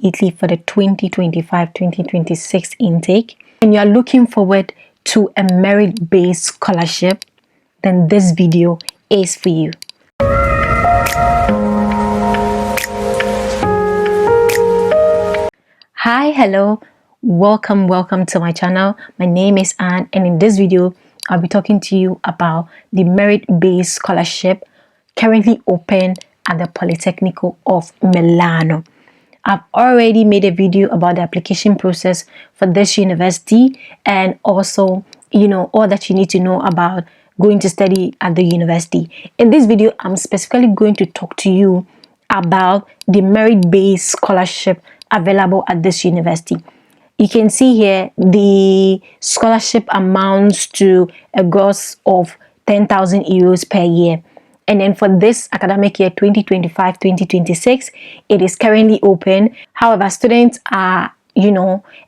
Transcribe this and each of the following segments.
Italy for the 2025-2026 intake, and you are looking forward to a merit-based scholarship, then this video is for you. Hi, hello, welcome to my channel. My name is Anne, and in this video I'll be talking to you about the merit-based scholarship currently open at the Politecnico of Milano. I've already made a video about the application process for this university, and also all that you need to know about going to study at the university. In this video, I'm specifically going to talk to you about the merit-based scholarship available at this university. You can see here the scholarship amounts to a gross of 10,000 euros per year. And then for this academic year 2025-2026, it is currently open. However, students are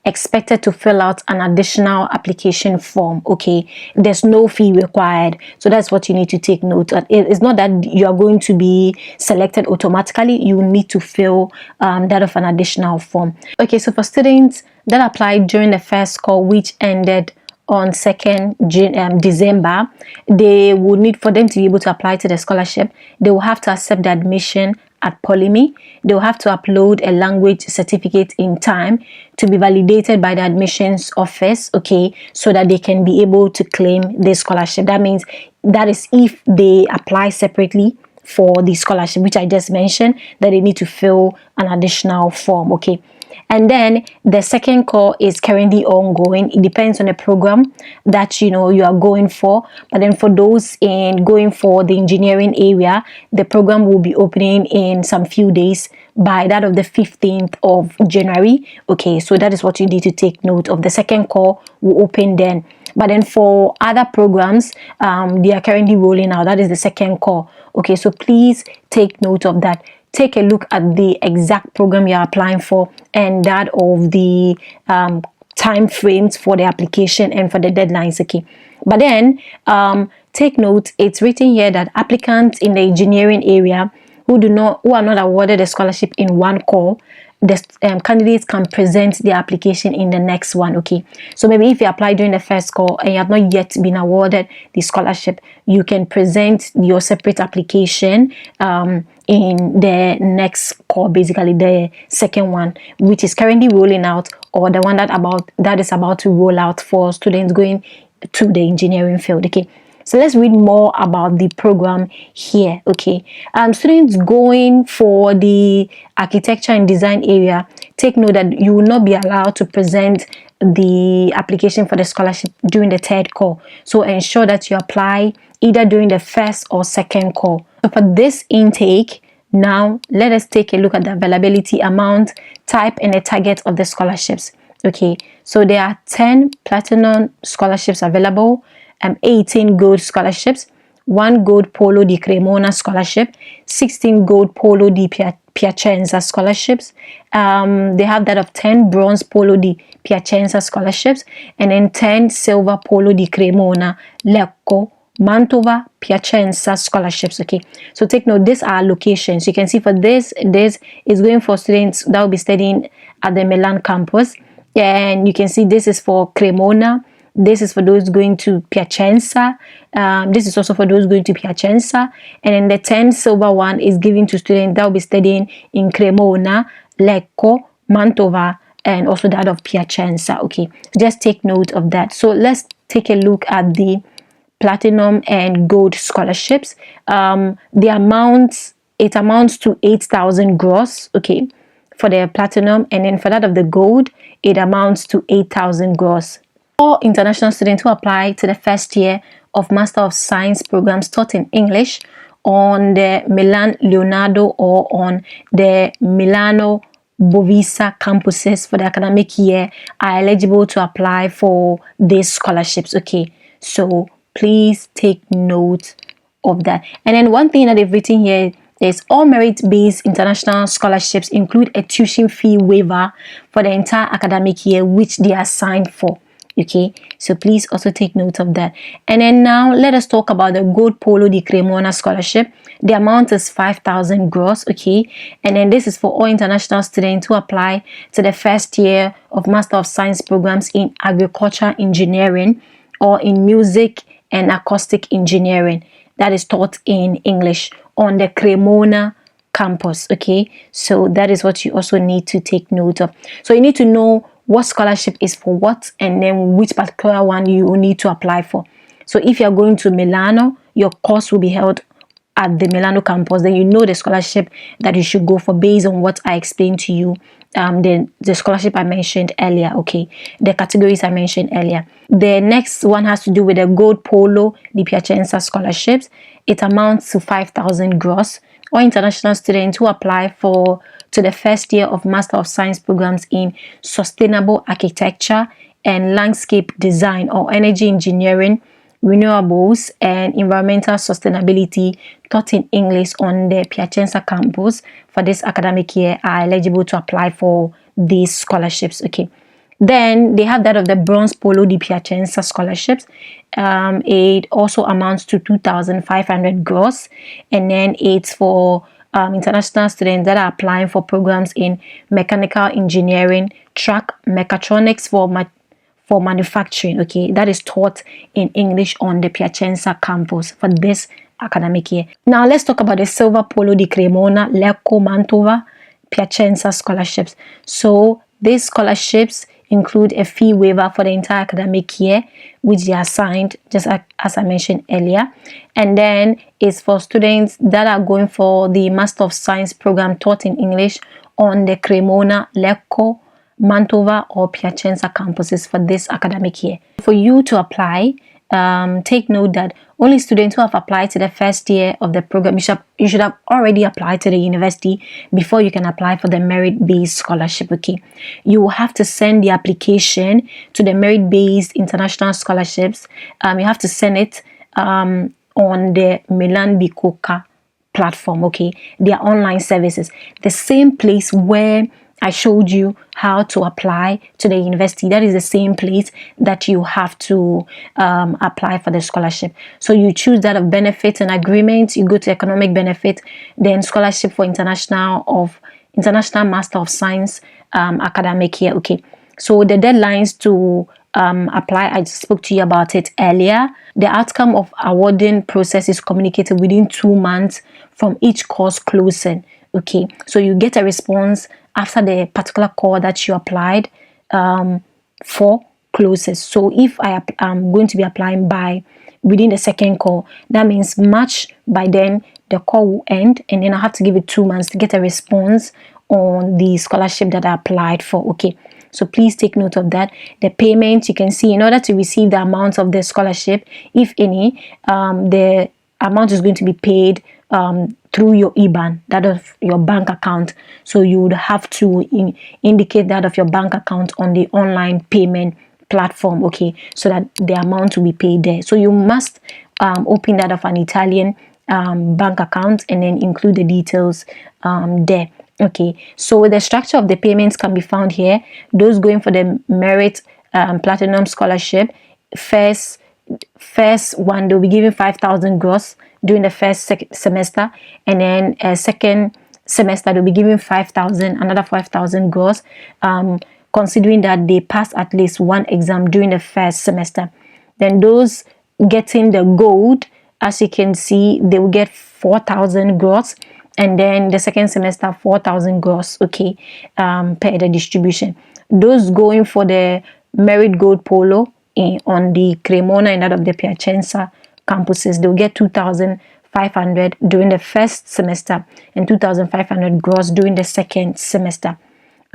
expected to fill out an additional application form. Okay, there's no fee required, so that's what you need to take note of. It's not that you are going to be selected automatically. You need to fill that of an additional form. Okay, so for students that applied during the first call, which ended on 2nd December, they would need, for them to be able to apply to the scholarship, they will have to accept the admission at POLIMI. They will have to upload a language certificate in time to be validated by the admissions office, okay, so that they can be able to claim the scholarship. That means that is if they apply separately for the scholarship, which I just mentioned, that they need to fill an additional form, okay. And then the second call is currently ongoing. It depends on the program that you are going for. But then for those going for the engineering area, the program will be opening in some few days, by that of the 15th of January. Okay, so that is what you need to take note of. The second call will open then. But then for other programs, they are currently rolling out. That is the second call. Okay, so please take note of that. Take a look at the exact program you're applying for and that of the time frames for the application and for the deadlines, okay. But then take note, it's written here that applicants in the engineering area who are not awarded a scholarship in one call, the candidates can present their application in the next one, okay. So maybe if you apply during the first call and you have not yet been awarded the scholarship, you can present your separate application in the next call, basically the second one, which is currently rolling out, or the one that is about to roll out for students going to the engineering field, okay. So let's read more about the program here, okay. Students going for the architecture and design area, take note that you will not be allowed to present the application for the scholarship during the third call. So ensure that you apply either during the first or second call. So for this intake, now let us take a look at the availability, amount, type, and the target of the scholarships. Okay, so there are 10 platinum scholarships available, 18 gold scholarships, 1 gold Polo di Cremona scholarship, 16 gold Polo di Piacenza scholarships. They have that of 10 bronze Polo di Piacenza scholarships, and then 10 silver Polo di Cremona, Lecco, Mantova, Piacenza scholarships, okay. So take note, these are locations. You can see for this is going for students that will be studying at the Milan campus, and you can see this is for Cremona. This is for those going to Piacenza. This is also for those going to Piacenza. And then the 10 silver one is given to students that will be studying in Cremona, Lecco, Mantova, and also that of Piacenza. Okay, just take note of that. So let's take a look at the platinum and gold scholarships. It amounts to 8,000 gross, okay, for the platinum, and then for that of the gold, it amounts to 8,000 gross. All international students who apply to the first year of Master of Science programs taught in English on the Milan Leonardo or on the Milano Bovisa campuses for the academic year are eligible to apply for these scholarships, okay. So please take note of that. And then one thing that they've written here is all merit-based international scholarships include a tuition fee waiver for the entire academic year which they are signed for. Okay, so please also take note of that. And then now let us talk about the gold Polo di Cremona scholarship. The amount is 5,000 gross, okay? And then this is for all international students who apply to the first year of Master of Science programs in Agriculture Engineering or in Music and Acoustic Engineering that is taught in English on the Cremona campus, okay? So that is what you also need to take note of. So you need to know what scholarship is for what, and then which particular one you need to apply for. So if you're going to Milano, your course will be held at the Milano campus. Then you know the scholarship that you should go for based on what I explained to you. The scholarship I mentioned earlier, okay, the categories I mentioned earlier. The next one has to do with the Gold Polo Di Piacenza scholarships. It amounts to 5,000 gross. All international students who apply to the first year of Master of Science programs in Sustainable Architecture and Landscape Design or Energy Engineering, Renewables and Environmental Sustainability taught in English on the Piacenza campus for this academic year are eligible to apply for these scholarships, okay. Then they have that of the Bronze Polo Di Piacenza scholarships. It also amounts to 2,500 gross, and then it's for international students that are applying for programs in mechanical engineering, track mechatronics for manufacturing, okay, that is taught in English on the Piacenza campus for this academic year. Now let's talk about the Silver Polo di Cremona, Lecco, Mantova, Piacenza scholarships. So these scholarships include a fee waiver for the entire academic year, which they are assigned, just as I mentioned earlier. And then it's for students that are going for the Master of Science program taught in English on the Cremona, Lecco, Mantova or Piacenza campuses for this academic year. For you to apply, take note that only students who have applied to the first year of the program, you should have already applied to the university before you can apply for the merit-based scholarship, okay? You will have to send the application to the merit-based international scholarships. You have to send it on the Milan Bicocca platform, okay? Their online services, the same place where I showed you how to apply to the university. That is the same place that you have to apply for the scholarship. So you choose that of benefits and agreements. You go to economic benefit, then scholarship for international Master of Science academic year. Okay. So the deadlines to apply, I spoke to you about it earlier. The outcome of awarding process is communicated within 2 months from each course closing. Okay, so you get a response after the particular call that you applied for closes. So if I am going to be applying within the second call, that means March. By then the call will end, and then I have to give it 2 months to get a response on the scholarship that I applied for. Okay, so please take note of that. The payment, you can see, in order to receive the amount of the scholarship, if any, the amount is going to be paid through your IBAN, that of your bank account. So you would have to indicate that of your bank account on the online payment platform, okay, so that the amount will be paid there. So you must open that of an Italian bank account and then include the details there. Okay, so the structure of the payments can be found here. Those going for the merit platinum scholarship, first one, they'll be given 5,000 gross during the first semester, and then second semester they'll be given 5,000, another 5,000 gross, considering that they pass at least one exam during the first semester. Then those getting the gold, as you can see, they will get 4,000 gross, and then the second semester 4,000 gross, okay, per the distribution. Those going for the merit gold polo on the Cremona and that of the Piacenza campuses, they'll get 2,500 during the first semester and 2,500 gross during the second semester.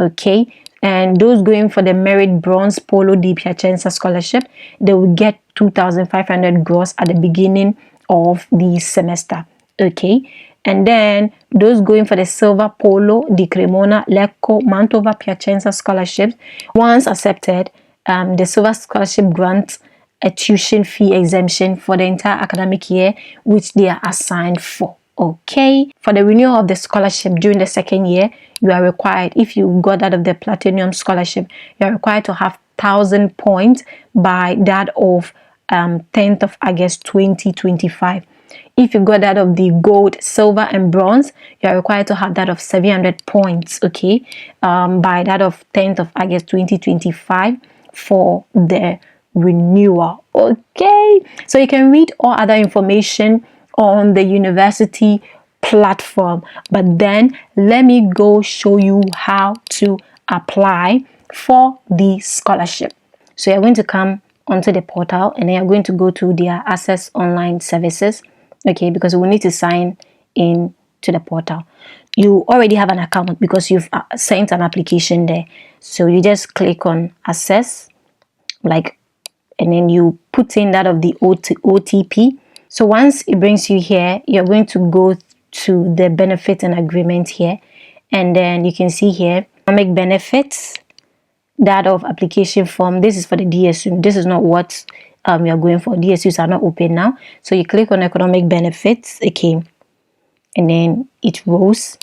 Okay, and those going for the merit bronze polo di Piacenza scholarship, they will get 2,500 gross at the beginning of the semester. Okay, and then those going for the silver polo di Cremona, Lecco, Mantova, Piacenza scholarships, once accepted, the silver scholarship grants a tuition fee exemption for the entire academic year which they are assigned for. Okay, for the renewal of the scholarship during the second year, you are required, if you got out of the platinum scholarship, you are required to have 1,000 points by that of 10th of August 2025. If you got that of the gold, silver, and bronze, you are required to have that of 700 points, okay, by that of 10th of August 2025 for the renewal. Okay, so you can read all other information on the university platform, but then let me go show you how to apply for the scholarship. So you're going to come onto the portal, and then you're going to go to their access online services, okay, because we need to sign in to the portal. You already have an account because you've sent an application there, so you just click on access, like, and then you put in that of the OTP. So once it brings you here, you're going to go to the benefit and agreement here, and then you can see here economic benefits, that of application form. This is for the DSU. This is not what you are going for. DSUs are not open now, so you click on economic benefits, okay, and then it rolls,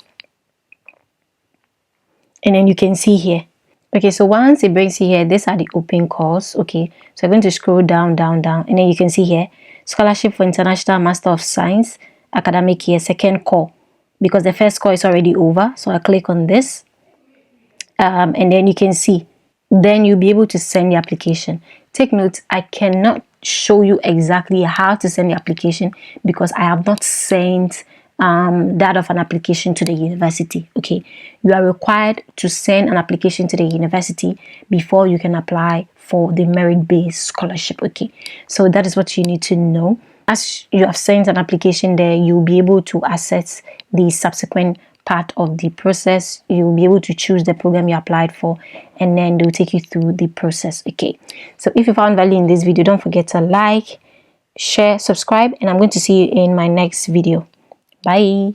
and then you can see here. Okay, so once it brings you here, these are the open calls. Okay, so I'm going to scroll down, and then you can see here scholarship for international master of science academic year, second call, because the first call is already over. So I click on this, and then you can see, then you'll be able to send the application. Take note, I cannot show you exactly how to send the application because I have not sent that of an application to the university. Okay, you are required to send an application to the university before you can apply for the merit-based scholarship. Okay, so that is what you need to know. As you have sent an application there, you'll be able to access the subsequent part of the process. You'll be able to choose the program you applied for, and then they'll take you through the process. Okay, so if you found value in this video, don't forget to like, share, subscribe, and I'm going to see you in my next video. Bye.